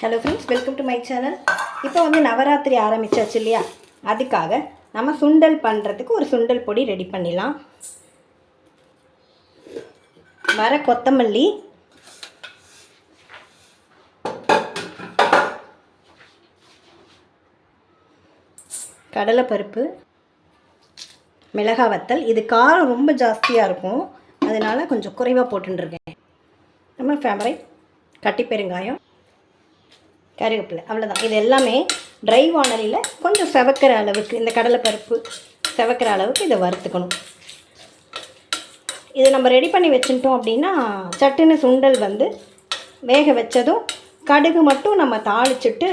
Hello friends, welcome to my channel. இப்போ வந்து நவராத்திரி ஆரம்பிச்சாச்சு இல்லையா? அதுக்காக நம்ம சுண்டல் பண்ணுறதுக்கு ஒரு சுண்டல் பொடி ரெடி பண்ணிடலாம். வர கொத்தமல்லி, கடலைப்பருப்பு, மிளகாய் வத்தல். இது காரம் ரொம்ப ஜாஸ்தியாக இருக்கும், அதனால் கொஞ்சம் குறைவாக போட்டுருக்கேன். நம்ம ஃபேவரைட் கட்டி பெருங்காயம், கருவேப்பிலை, அவ்வளோதான். இது எல்லாமே ட்ரை வானலியில் கொஞ்சம் செவக்கிற அளவுக்கு, இந்த கடலைப்பருப்பு செவக்கிற அளவுக்கு இதை வறுத்துக்கணும். இதை நம்ம ரெடி பண்ணி வச்சுட்டோம் அப்படின்னா சட்டுன்னு சுண்டல் வந்து வேக வச்சதும் கடுகு மட்டும் நம்ம தாளிச்சுட்டு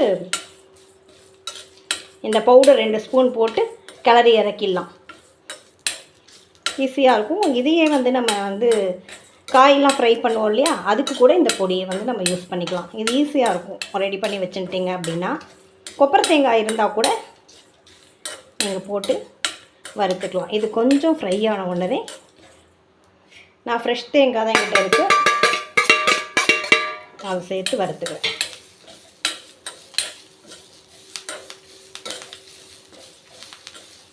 இந்த பவுடர் 2 ஸ்பூன் போட்டு கிளறி இறக்கிடலாம். ஈஸியாக இருக்கும். இதையே வந்து நம்ம வந்து காயெல்லாம் ஃப்ரை பண்ணுவோம் இல்லையா, அதுக்கு கூட இந்த பொடியை வந்து நம்ம யூஸ் பண்ணிக்கலாம். இது ஈஸியாக இருக்கும் ரெடி பண்ணி வச்சுட்டிங்க அப்படின்னா. கொப்பரை தேங்காய் இருந்தால் கூட நீங்கள் போட்டு வறுத்துக்கலாம். இது கொஞ்சம் ஃப்ரை ஆன உடனே நான் ஃப்ரெஷ் தேங்காய் தான் என்கிட்ட இருக்குது, அதை சேர்த்து வறுத்துக்குவேன்.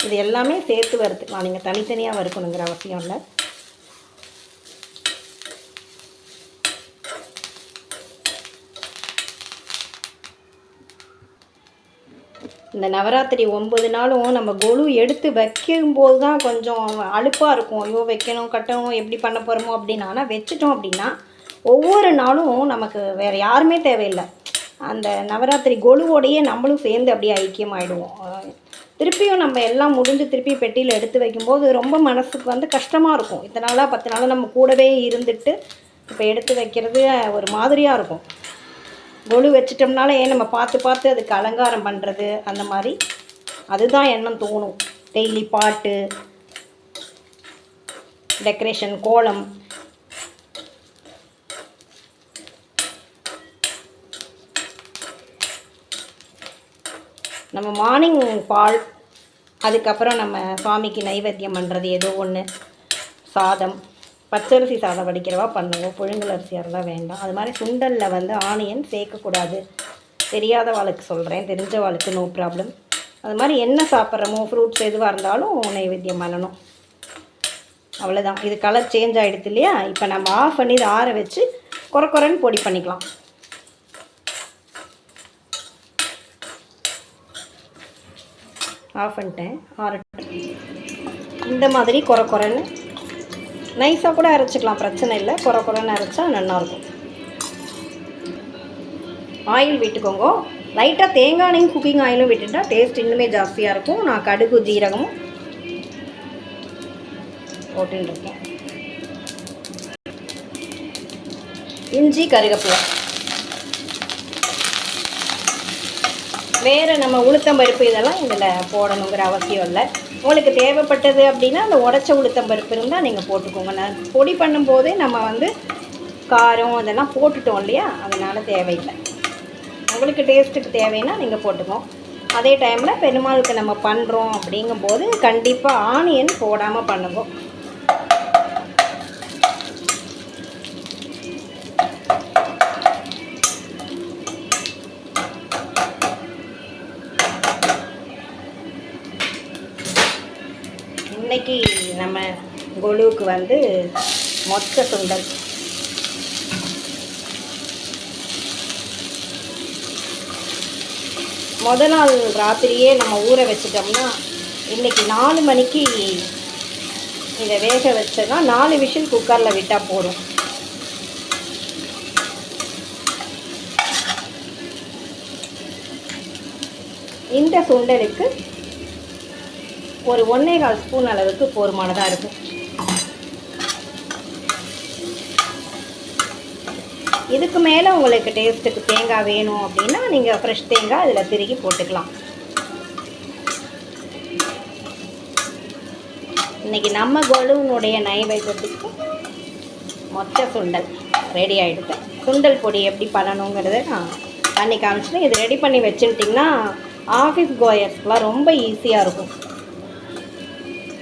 இது எல்லாமே சேர்த்து வறுத்துக்கலாம், நீங்கள் தனித்தனியாக வறுக்கணுங்கிற அவசியம் இல்லை. இந்த நவராத்திரி 9 நாளும் நம்ம கொலு எடுத்து வைக்கும்போது தான் கொஞ்சம் அலுப்பாக இருக்கும். ஐயோ வைக்கணும் கட்டணும் எப்படி பண்ண போகிறோமோ அப்படின்னு. ஆனால் வச்சுட்டோம் அப்படின்னா ஒவ்வொரு நாளும் நமக்கு வேறு யாருமே தேவையில்லை. அந்த நவராத்திரி கொலுவோடையே நம்மளும் சேர்ந்து அப்படியே ஐக்கியமாகிடுவோம். திருப்பியும் நம்ம எல்லாம் முடிஞ்சு திருப்பி பெட்டியில் எடுத்து வைக்கும்போது ரொம்ப மனசுக்கு வந்து கஷ்டமாக இருக்கும். இத்தனை நாளாக 10 நாளாக நம்ம கூடவே இருந்துட்டு இப்போ எடுத்து வைக்கிறது ஒரு மாதிரியாக இருக்கும். கொலு வச்சிட்டோம்னாலே நம்ம பார்த்து பார்த்து அதுக்கு அலங்காரம் பண்ணுறது அந்த மாதிரி அதுதான் எண்ணம் தோணும். டெய்லி பாட்டு, டெக்கரேஷன், கோலம். நம்ம மார்னிங் பால், அதுக்கப்புறம் நம்ம சுவாமிக்கு நைவேத்தியம் பண்ணுறது ஏதோ ஒன்று, சாதம், பச்சரிசி சாதம் வடிக்கிறவா பண்ணுவோம். புழுங்கல் அரிசி அதெல்லாம் வேண்டாம். அது மாதிரி சுண்டலில் வந்து ஆனியன் சேர்க்கக்கூடாது. தெரியாத வாழ்க்கை சொல்கிறேன், தெரிஞ்ச வாழ்க்கை நோ ப்ராப்ளம். அது மாதிரி என்ன சாப்பிட்றோமோ ஃப்ரூட்ஸ் எதுவாக இருந்தாலும் நைவேத்தியம் பண்ணணும். அவ்வளோதான். இது கலர் சேஞ்ச் ஆகிடுது இல்லையா? இப்போ நம்ம ஆஃப் பண்ணி இதை ஆற வச்சு குறைன்னு பொடி பண்ணிக்கலாம். ஆஃப் பண்ணிட்டேன், ஆறட்டும். இந்த மாதிரி குறைன்னு நைஸாக கூட அரைச்சிக்கலாம், பிரச்சனை இல்லை. குறைன்னு அரைச்சா நல்லாயிருக்கும். ஆயில் விட்டுக்கோங்க. லைட்டாக தேங்காய் எண்ணெயும் குக்கிங் ஆயிலும் விட்டுட்டா டேஸ்ட் இன்னுமே ஜாஸ்தியாக இருக்கும். நான் கடுகு ஜீரகமும் போட்டுருக்கேன். இஞ்சி, கருவேப்பிலை. வேறு நம்ம உளுத்தம்பருப்பு இதெல்லாம் இதில் போடணுங்கிற அவசியம் இல்லை. உங்களுக்கு தேவைப்பட்டது அப்படின்னா அந்த உடச்ச உளுத்தம்பருப்பு இருந்தால் நீங்கள் போட்டுக்கோங்க. நான் பொடி பண்ணும்போதே நம்ம வந்து காரம் அதெல்லாம் போட்டுட்டோம் இல்லையா, அதனால் தேவையில்லை. உங்களுக்கு டேஸ்ட்டுக்கு தேவைன்னா நீங்கள் போட்டுக்கோங்க. அதே டைமில் பெருமாளுக்கு நம்ம பண்ணுறோம் அப்படிங்கும்போது கண்டிப்பாக ஆனியன் போடாமல் பண்ணுங்க. இன்றைக்கி நம்ம கொலுவுக்கு வந்து மொச்சை சுண்டல். முதல் நாள் ராத்திரியே நம்ம ஊற வச்சிட்டோம்னா இன்றைக்கி 4 மணிக்கு இதை வேக வச்சோன்னா 4 விசில் குக்கரில் விட்டால் போதும். இந்த சுண்டலுக்கு ஒரு 1.25 ஸ்பூன் அளவுக்கு போதுமானதாக இருக்கும். இதுக்கு மேலே உங்களுக்கு டேஸ்ட்டுக்கு தேங்காய் வேணும் அப்படின்னா நீங்கள் ஃப்ரெஷ் தேங்காய் அதில் திருகி போட்டுக்கலாம். இன்றைக்கி நம்ம கொலுவினுடைய நைவேத்தியத்துக்கு மொச்சை சுண்டல் ரெடி ஆகிடுது. சுண்டல் பொடி எப்படி பண்ணணுங்கிறத நான் பண்ணி காமிச்சிட்டு இது ரெடி பண்ணி வச்சுட்டிங்கன்னா ஆஃபீஸ் கோயர்ஸ்க்கெலாம் ரொம்ப ஈஸியாக இருக்கும்.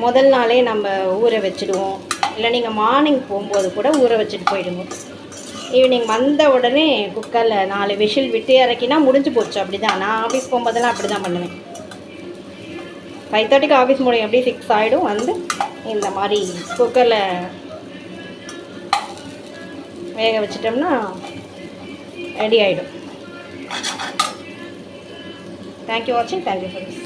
முதல் நாளே நம்ம ஊற வச்சுடுவோம், இல்லை நீங்கள் மார்னிங் போகும்போது கூட ஊற வச்சுட்டு போயிடுங்க. ஈவினிங் வந்த உடனே குக்கரில் 4 விசில் விட்டு இறக்கினா முடிஞ்சு போச்சு. அப்படி தான் நான் ஆஃபீஸ் போகும்போதெல்லாம் அப்படி தான் பண்ணுவேன். 5:30க்கு ஆஃபீஸ் முடியும், எப்படி 6 ஆகிடும். வந்து இந்த மாதிரி குக்கரில் வேக வச்சிட்டோம்னா ரெடி ஆகிடும். தேங்க்யூ வாட்சிங். Thank you friends.